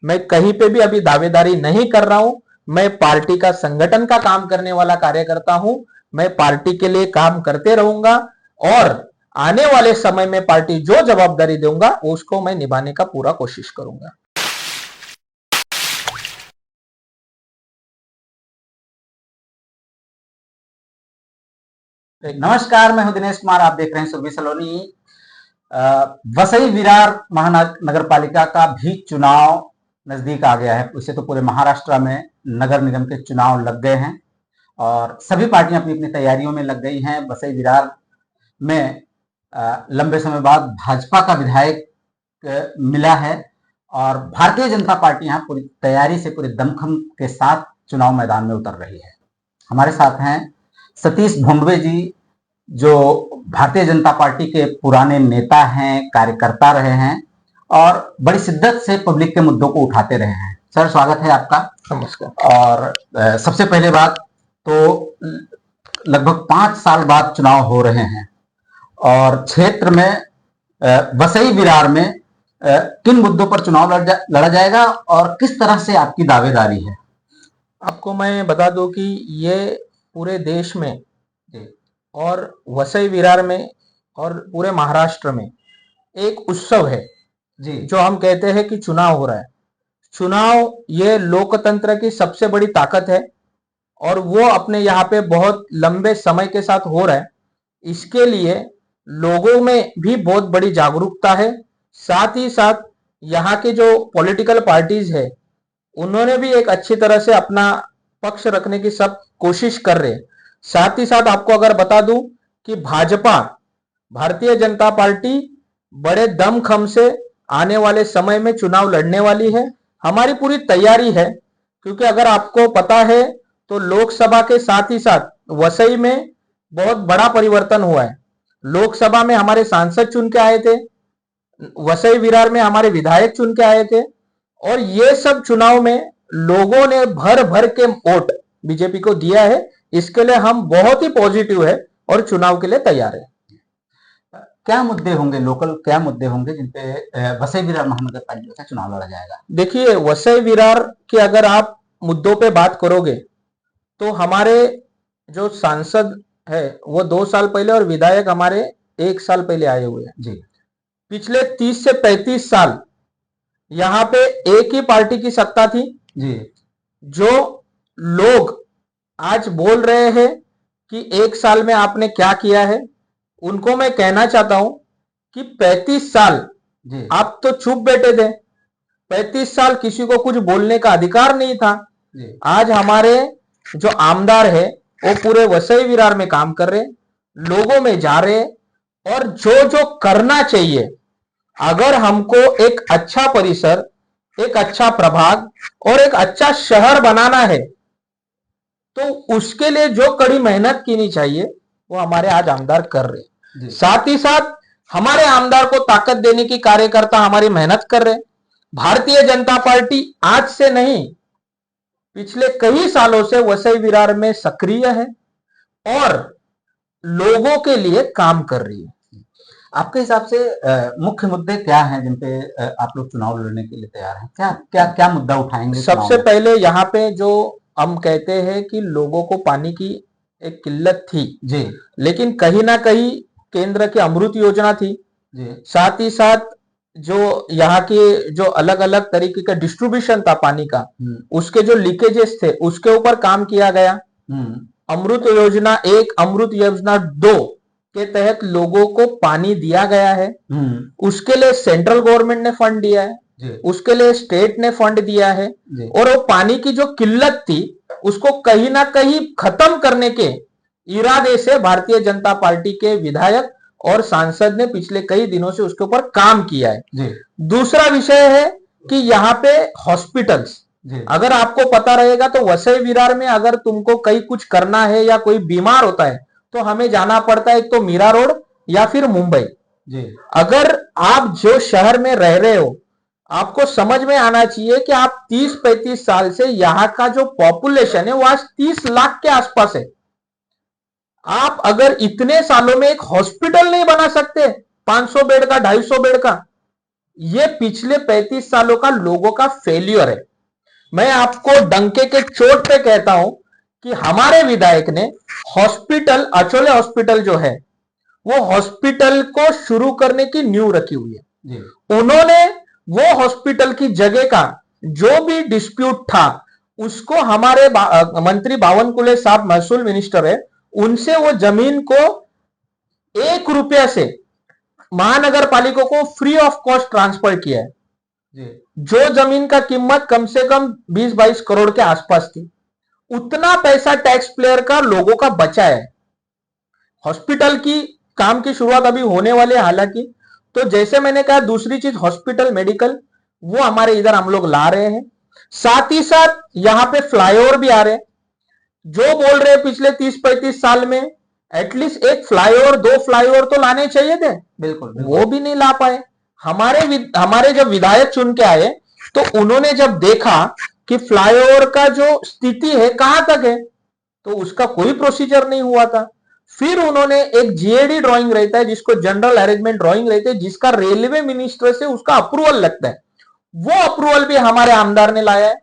मैं कहीं पे भी अभी दावेदारी नहीं कर रहा हूं। मैं पार्टी का संगठन का काम करने वाला कार्यकर्ता हूं। मैं पार्टी के लिए काम करते रहूंगा और आने वाले समय में पार्टी जो जवाबदारी दूंगा उसको मैं निभाने का पूरा कोशिश करूंगा। नमस्कार, मैं हूं दिनेश कुमार। आप देख रहे हैं सुरभि सलोनी। वसई विरार महानगर पालिका का भी चुनाव नजदीक आ गया है। उससे तो पूरे महाराष्ट्र में नगर निगम के चुनाव लग गए हैं और सभी पार्टियां अपनी अपनी तैयारियों में लग गई हैं। वसई विरार में लंबे समय बाद भाजपा का विधायक मिला है और भारतीय जनता पार्टी यहाँ पूरी तैयारी से पूरे दमखम के साथ चुनाव मैदान में उतर रही है। हमारे साथ हैं सतीश भोंडवे जी, जो भारतीय जनता पार्टी के पुराने नेता हैं, कार्यकर्ता रहे हैं और बड़ी शिद्दत से पब्लिक के मुद्दों को उठाते रहे हैं। सर, स्वागत है आपका। नमस्कार। और सबसे पहले बात तो लगभग 5 साल बाद चुनाव हो रहे हैं और क्षेत्र में वसई विरार में किन मुद्दों पर चुनाव लड़ा जाएगा और किस तरह से आपकी दावेदारी है? आपको मैं बता दूं कि ये पूरे देश में और वसई विरार में और पूरे महाराष्ट्र में एक उत्सव है जी, जो हम कहते हैं कि चुनाव हो रहा है। चुनाव ये लोकतंत्र की सबसे बड़ी ताकत है और वो अपने यहाँ पे बहुत लंबे समय के साथ हो रहा है। इसके लिए लोगों में भी बहुत बड़ी जागरूकता है। साथ ही साथ यहाँ के जो पॉलिटिकल पार्टीज है उन्होंने भी एक अच्छी तरह से अपना पक्ष रखने की सब कोशिश कर रहे हैं। साथ ही साथ आपको अगर बता दूं कि भाजपा, भारतीय जनता पार्टी बड़े दमखम से आने वाले समय में चुनाव लड़ने वाली है। हमारी पूरी तैयारी है, क्योंकि अगर आपको पता है तो लोकसभा के साथ ही साथ वसई में बहुत बड़ा परिवर्तन हुआ है। लोकसभा में हमारे सांसद चुन के आए थे, वसई विरार में हमारे विधायक चुन के आए थे और ये सब चुनाव में लोगों ने भर भर के वोट बीजेपी को दिया है। इसके लिए हम बहुत ही पॉजिटिव है और चुनाव के लिए तैयार है। क्या मुद्दे होंगे, लोकल क्या मुद्दे होंगे जिन पे वसई विरार महानगर पालिका का चुनाव लड़ा जाएगा? देखिए, वसई विरार के अगर आप मुद्दों पे बात करोगे तो हमारे जो सांसद है वो 2 साल पहले और विधायक हमारे 1 साल पहले आए हुए हैं जी। पिछले 30 से 35 साल यहाँ पे एक ही पार्टी की सत्ता थी जी। जो लोग आज बोल रहे हैं कि 1 साल में आपने क्या किया है, उनको मैं कहना चाहता हूं कि 35 साल जी आप तो चुप बैठे थे। 35 साल किसी को कुछ बोलने का अधिकार नहीं था जी। आज हमारे जो आमदार है वो पूरे वसई विरार में काम कर रहे, लोगों में जा रहे और जो जो करना चाहिए, अगर हमको एक अच्छा परिसर, एक अच्छा प्रभाग और एक अच्छा शहर बनाना है तो उसके लिए जो कड़ी मेहनत कीनी चाहिए वो हमारे आज आमदार कर रहे। साथ ही साथ हमारे आमदार को ताकत देने की कार्यकर्ता हमारी मेहनत कर रहे। भारतीय जनता पार्टी आज से नहीं, पिछले कई सालों से वसई विरार में सक्रिय है और लोगों के लिए काम कर रही है। आपके हिसाब से मुख्य मुद्दे क्या हैं जिन पे आप लोग चुनाव लड़ने के लिए तैयार हैं? क्या क्या क्या मुद्दा उठाएंगे? सबसे पहले यहाँ पे जो हम कहते हैं कि लोगों को पानी की एक किल्लत थी जी, लेकिन कहीं ना कहीं केंद्र की अमृत योजना थी जी। साथ ही साथ जो यहाँ के जो अलग अलग तरीके का डिस्ट्रीब्यूशन था पानी का, उसके जो लीकेजेस थे उसके ऊपर काम किया गया। अमृत योजना 1, अमृत योजना 2 के तहत लोगों को पानी दिया गया है। उसके लिए सेंट्रल गवर्नमेंट ने फंड दिया है, उसके लिए स्टेट ने फंड दिया है और वो पानी की जो किल्लत थी उसको कहीं ना कहीं खत्म करने के इरादे से भारतीय जनता पार्टी के विधायक और सांसद ने पिछले कई दिनों से उसके ऊपर काम किया है। दूसरा विषय है कि यहाँ पे हॉस्पिटल्स, अगर आपको पता रहेगा तो वसई विरार में अगर तुमको कहीं कुछ करना है या कोई बीमार होता है तो हमें जाना पड़ता है एक तो मीरा रोड या फिर मुंबई जी। अगर आप जो शहर में रह रहे हो, आपको समझ में आना चाहिए कि आप 30-35 साल से यहाँ का जो पॉपुलेशन है वो आज 30 लाख के आसपास है। आप अगर इतने सालों में एक हॉस्पिटल नहीं बना सकते 500 बेड का, 250 बेड का, ये पिछले 35 सालों का लोगों का फेल्यूर है। मैं आपको डंके के चोट पे कहता हूं कि हमारे विधायक ने हॉस्पिटल, अचोले हॉस्पिटल जो है, वो हॉस्पिटल को शुरू करने की नींव रखी हुई है जी। उन्होंने वो हॉस्पिटल की जगह का जो भी डिस्प्यूट था उसको हमारे मंत्री बावनकुले साहब महसूल मिनिस्टर है, उनसे वो जमीन को 1 रुपया से महानगर पालिका को फ्री ऑफ कॉस्ट ट्रांसफर किया है। जी। जो जमीन का कीमत कम से कम 20-22 करोड़ के आसपास थी, उतना पैसा टैक्स प्लेयर का लोगों का बचा है। हॉस्पिटल की काम की शुरुआत अभी होने वाली है हालांकि। तो जैसे मैंने कहा, दूसरी चीज हॉस्पिटल मेडिकल वो हमारे इधर हम लोग ला रहे हैं। साथ ही साथ यहां पे फ्लाईओवर भी आ रहे हैं। जो बोल रहे हैं पिछले 30-35 साल में एटलीस्ट एक फ्लाईओवर, 2 फ्लाईओवर तो लाने चाहिए थे, बिल्कुल, बिल्कुल। वो भी नहीं ला पाए। हमारे जब विधायक चुन के आए तो उन्होंने जब देखा कि फ्लाईओवर का जो स्थिति है कहां तक है, तो उसका कोई प्रोसीजर नहीं हुआ था। फिर उन्होंने एक जीएडी ड्राइंग रहता है जिसको जनरल अरेंजमेंट ड्राइंग रहते हैं, जिसका रेलवे मिनिस्टर से उसका अप्रूवल लगता है, वो अप्रूवल भी हमारे आमदार ने लाया है।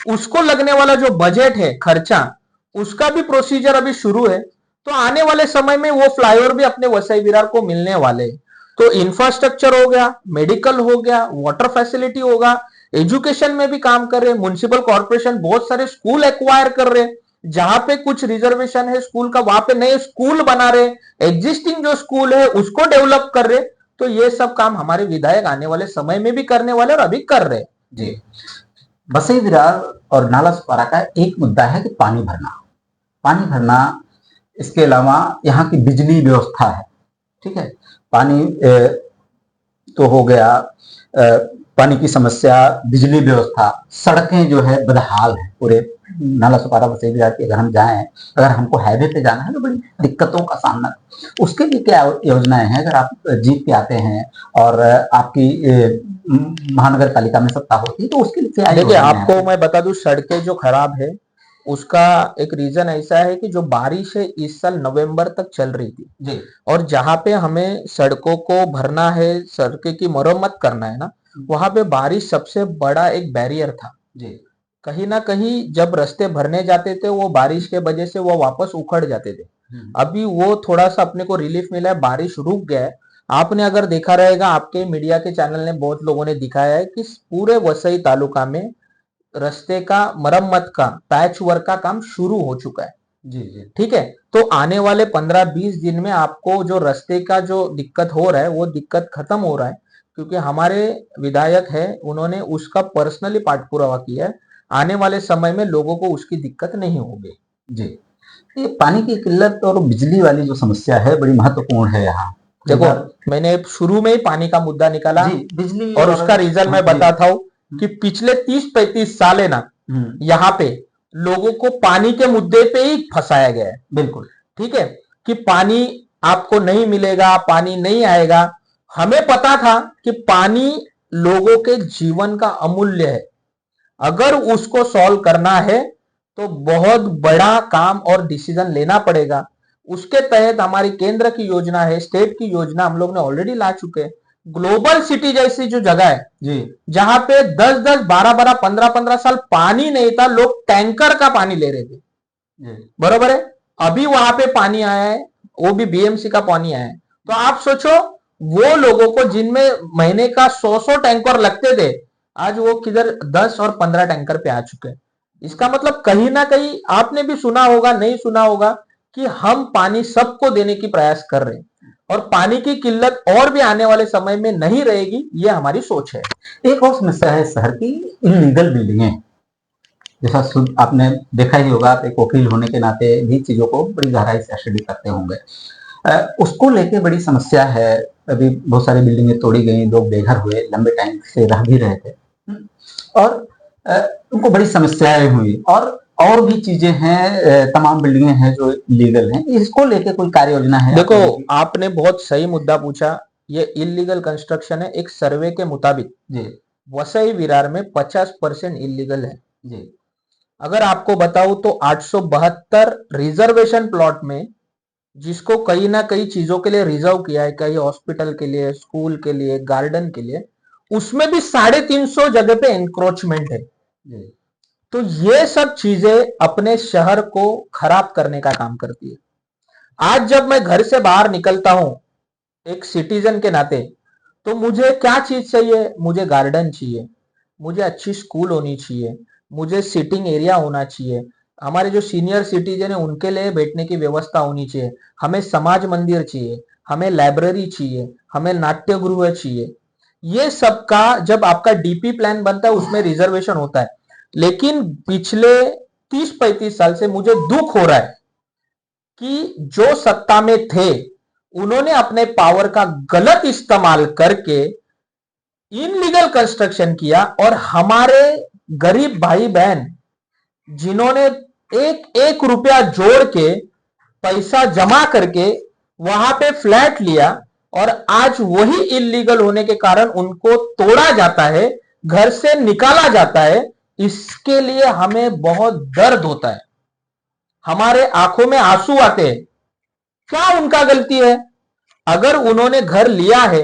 उसको लगने वाला जो बजट है, खर्चा, उसका भी प्रोसीजर अभी शुरू है। तो आने वाले समय में वो फ्लाईओवर भी अपने वसई विरार को मिलने वाले हैं। तो इंफ्रास्ट्रक्चर हो गया, मेडिकल हो गया, वाटर फैसिलिटी होगा, एजुकेशन में भी काम कर रहे हैं। म्युनिसिपल कॉर्पोरेशन बहुत सारे स्कूल एक्वायर कर रहे हैं, जहां पे कुछ रिजर्वेशन है स्कूल का, वहां पे नए स्कूल बना रहे, एग्जिस्टिंग जो स्कूल है उसको डेवलप कर रहे। तो ये सब काम हमारे विधायक आने वाले समय में भी करने वाले और अभी कर रहे। जी। वसई विरार और नालासोपारा का एक मुद्दा है कि पानी भरना, इसके अलावा यहाँ की बिजली व्यवस्था है। ठीक है, पानी तो हो गया, पानी की समस्या, बिजली व्यवस्था, सड़कें जो है बदहाल है पूरे नालासोपारा वसई विरार के। अगर हम जाएं, अगर हमको हाईवे पे जाना है तो बड़ी दिक्कतों का सामना, उसके लिए क्या योजनाएं हैं? अगर आप जीत के आते हैं और आपकी महानगर पालिका में सत्ता होती है तो उसके लिए क्या? देखिए, आपको मैं बता दूं, सड़कें जो खराब है उसका एक रीजन ऐसा है कि जो बारिश है इस साल नवंबर तक चल रही थी जी। और जहां पे हमें सड़कों को भरना है, सड़कें की मरम्मत करना है ना, वहां पे बारिश सबसे बड़ा एक बैरियर था जी। कहीं ना कहीं जब रास्ते भरने जाते थे वो बारिश के वजह से वो वापस उखड़ जाते थे। अभी वो थोड़ा सा अपने को रिलीफ मिला है, बारिश रुक गया है। आपने अगर देखा रहेगा, आपके मीडिया के चैनल ने, बहुत लोगों ने दिखाया है कि पूरे वसई तालुका में रास्ते का मरम्मत का, पैच वर्क का काम शुरू हो चुका है। जी जी। ठीक है, तो आने वाले 15-20 दिन में आपको जो रास्ते का जो दिक्कत हो रहा है वो दिक्कत खत्म हो रहा है, क्योंकि हमारे विधायक है उन्होंने उसका पर्सनली पाठपुरावा किया है। आने वाले समय में लोगों को उसकी दिक्कत नहीं होगी। जी। ये पानी की किल्लत और बिजली वाली जो समस्या है बड़ी महत्वपूर्ण है यहाँ। देखो, मैंने शुरू में ही पानी का मुद्दा निकाला जी, बिजली और उसका रीजन मैं बताता हूँ कि पिछले 30-35 साल है ना, यहाँ पे लोगों को पानी के मुद्दे पे ही फंसाया गया है। बिल्कुल। ठीक है, कि पानी आपको नहीं मिलेगा, पानी नहीं आएगा। हमें पता था कि पानी लोगों के जीवन का अमूल्य है, अगर उसको सॉल्व करना है तो बहुत बड़ा काम और डिसीजन लेना पड़ेगा। उसके तहत हमारी केंद्र की योजना है, स्टेट की योजना हम लोग ने ऑलरेडी ला चुके हैं। ग्लोबल सिटी जैसी जो जगह है जी, जहां पे 10-10, 12-12, 15-15 साल पानी नहीं था, लोग टैंकर का पानी ले रहे थे। बरोबर है, अभी वहां पे पानी आया है, वो भी बीएमसी का पानी आया है। तो आप सोचो, वो लोगों को जिनमें महीने का 100-100 टैंकर लगते थे, आज वो किधर 10 और 15 टैंकर पे आ चुके हैं। इसका मतलब कहीं ना कहीं आपने भी सुना होगा, नहीं सुना होगा, कि हम पानी सबको देने की प्रयास कर रहे हैं और पानी की किल्लत और भी आने वाले समय में नहीं रहेगी, ये हमारी सोच है। एक और समस्या है शहर की, इलीगल बिल्डिंगें। जैसा आपने देखा ही होगा, आप एक वकील होने के नाते भी चीजों को बड़ी गहराई से स्टडी करते होंगे। उसको लेके बड़ी समस्या है। अभी बहुत सारी बिल्डिंगें तोड़ी गई, लोग बेघर हुए, लंबे टाइम से रह भी रहे थे और उनको बड़ी समस्याएं हुई। और भी चीजें हैं, तमाम बिल्डिंगें हैं जो लीगल हैं। इसको लेके कोई कार्य योजना है? देखो, आपने बहुत सही मुद्दा पूछा। ये इलीगल कंस्ट्रक्शन है। एक सर्वे के मुताबिक जी, वसई विरार में 50% इलीगल है जी। अगर आपको बताऊं तो 872 रिजर्वेशन प्लॉट में, जिसको कई ना कई चीजों के लिए रिजर्व किया है, कहीं हॉस्पिटल के लिए, स्कूल के लिए, गार्डन के लिए, उसमें भी 350 जगह पे एंक्रोचमेंट है। जी। तो ये सब चीजें अपने शहर को खराब करने का काम करती है। आज जब मैं घर से बाहर निकलता हूं एक सिटीजन के नाते, तो मुझे क्या चीज चाहिए? मुझे गार्डन चाहिए, मुझे अच्छी स्कूल होनी चाहिए, मुझे सिटिंग एरिया होना चाहिए, हमारे जो सीनियर सिटीजन है उनके लिए बैठने की व्यवस्था होनी चाहिए, हमें समाज मंदिर चाहिए, हमें लाइब्रेरी चाहिए, हमें नाट्य गृह चाहिए। ये सब का जब आपका डीपी प्लान बनता है उसमें रिजर्वेशन होता है। लेकिन पिछले 30-35 साल से मुझे दुख हो रहा है कि जो सत्ता में थे उन्होंने अपने पावर का गलत इस्तेमाल करके इनलीगल कंस्ट्रक्शन किया, और हमारे गरीब भाई बहन जिन्होंने एक एक रुपया जोड़ के पैसा जमा करके वहां पे फ्लैट लिया, और आज वही इलीगल होने के कारण उनको तोड़ा जाता है, घर से निकाला जाता है, इसके लिए हमें बहुत दर्द होता है, हमारे आंखों में आंसू आते हैं। क्या उनका गलती है? अगर उन्होंने घर लिया है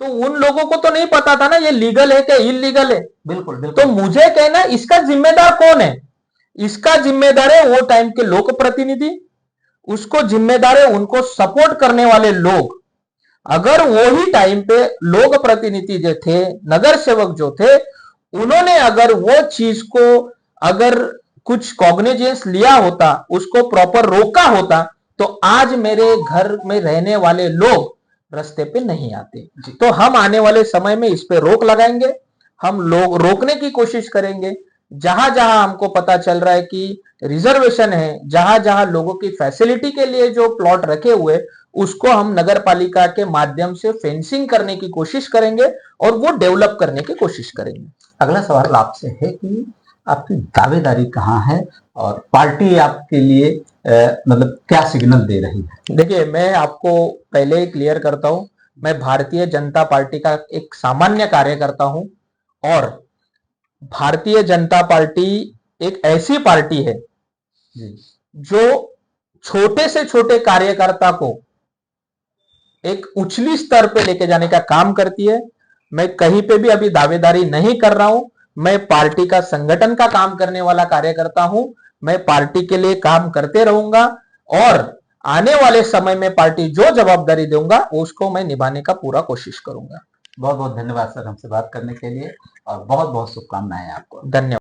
तो उन लोगों को तो नहीं पता था ना ये लीगल है क्या इलीगल है। बिल्कुल तो बिल्कुल। मुझे कहना इसका जिम्मेदार कौन है? इसका जिम्मेदार है वो टाइम के लोक प्रतिनिधि, उसको जिम्मेदार है उनको सपोर्ट करने वाले लोग। अगर वही टाइम पे लोक प्रतिनिधि जो थे, नगर सेवक जो थे, उन्होंने अगर वो चीज को अगर कुछ कॉग्निजेंस लिया होता, उसको प्रॉपर रोका होता, तो आज मेरे घर में रहने वाले लोग रास्ते पे नहीं आते। तो हम आने वाले समय में इस पे रोक लगाएंगे, हम लोग रोकने की कोशिश करेंगे। जहां जहां हमको पता चल रहा है कि रिजर्वेशन है, जहां जहां लोगों की फैसिलिटी के लिए जो प्लॉट रखे हुए, उसको हम नगर पालिका के माध्यम से फेंसिंग करने की कोशिश करेंगे और वो डेवलप करने की कोशिश करेंगे। अगला सवाल आपसे है कि आपकी दावेदारी कहाँ है और पार्टी आपके लिए मतलब क्या सिग्नल दे रही है? देखिए, मैं आपको पहले ही क्लियर करता हूं, मैं भारतीय जनता पार्टी का एक सामान्य कार्यकर्ता हूं, और भारतीय जनता पार्टी एक ऐसी पार्टी है जो छोटे से छोटे कार्यकर्ता को एक उछली स्तर पे लेके जाने का काम करती है। मैं कहीं पे भी अभी दावेदारी नहीं कर रहा हूं, मैं पार्टी का संगठन का काम करने वाला कार्यकर्ता हूं, मैं पार्टी के लिए काम करते रहूंगा, और आने वाले समय में पार्टी जो जवाबदारी दूंगा उसको मैं निभाने का पूरा कोशिश करूंगा। बहुत बहुत धन्यवाद सर हमसे बात करने के लिए, और बहुत बहुत शुभकामनाएं आपको। धन्यवाद।